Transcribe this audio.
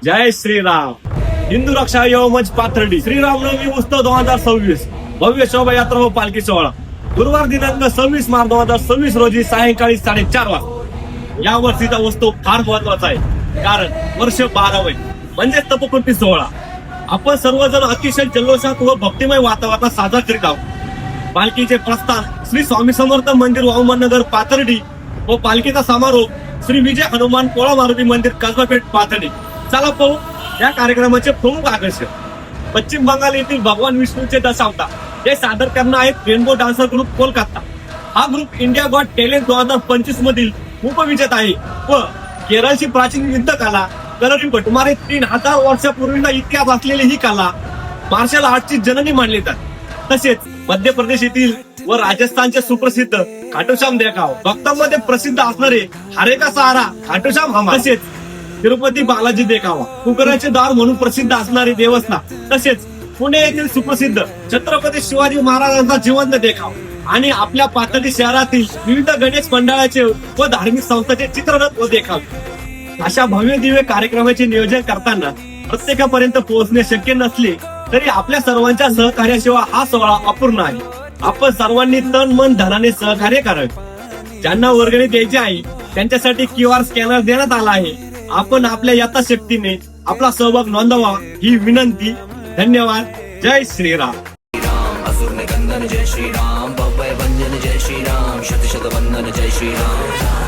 जय श्रीराम. हिंदू रक्षा युवमंच पाथर्डी श्रीरामनवमी उत्सव 2026 भव्य शोभायात्रा व पालखी सोहळा गुरुवार दिनांक 26 मार्च 2026 रोजी सायंकाळी 4:30 वाजता. या वर्षीचा उत्सव फार महत्वाचा आहे कारण वर्ष 12वे म्हणजे तपोपूर्ती सोहळा आपण सर्वजण अतिशय जल्लोषात व भक्तिमय वातावरणात साजरा करीत आहोत. पालखीचे प्रस्थान श्री स्वामी समर्थ मंदिर वामननगर पाथर्डी व पालखीचा समारोप श्री विजय हनुमान पोळा मारुती मंदिर कसबापेठ पाथर्डी. चला पाहू या कार्यक्रमाचे प्रमुख आकर्षण. पश्चिम बंगाल येथील भगवान विष्णूचे दशावतार हे सादर करणार आहेत रेनबो डान्सर ग्रुप कोलकाता. हा ग्रुप इंडिया गॉट टॅलेंट 2025 मधील उपविजेता आहे व केरळची प्राचीन युद्ध कला कलरीपट सुमारे 3000 वर्षापूर्वीचा इतिहास असलेली ही कला मार्शल आर्टची जननी मानली जाते. तसेच मध्य प्रदेश येथील व राजस्थानचे सुप्रसिद्ध खाटूश्याम देखाव भक्तांमध्ये प्रसिद्ध असणारे हरे का सहारा खाटूश्याम हमारा तसेच तिरुपती बालाजी देखावा कुकराचे दार म्हणून प्रसिद्ध असणारे देवस्थान तसेच पुणे येथील सुप्रसिद्ध छत्रपती शिवाजी महाराजांचा जिवंत देखाव आणि आपल्या पाथर्डी शहरातील विविध गणेश मंडळाचे व धार्मिक संस्थांचे चित्ररथ व देखाव. अशा भव्य दिव्य कार्यक्रमाचे नियोजन करताना प्रत्येकापर्यंत पोहोचणे शक्य नसले तरी आपल्या सर्वांच्या सहकार्याशिवाय हा सोहळा अपूर्ण आहे. आपण सर्वांनी तन मन धनाने सहकार्य करावे. ज्यांना वर्गणी द्यायची आहे त्यांच्यासाठी QR स्कॅनर देण्यात आला आहे. आपण आपल्या यथाशक्तीने आपला सहभाग नोंदवा ही विनंती. धन्यवाद. जय श्रीराम. असुर निकंदन जय श्रीराम, भव्य भंजन जय श्रीराम, शत शत वंदन जय श्रीराम.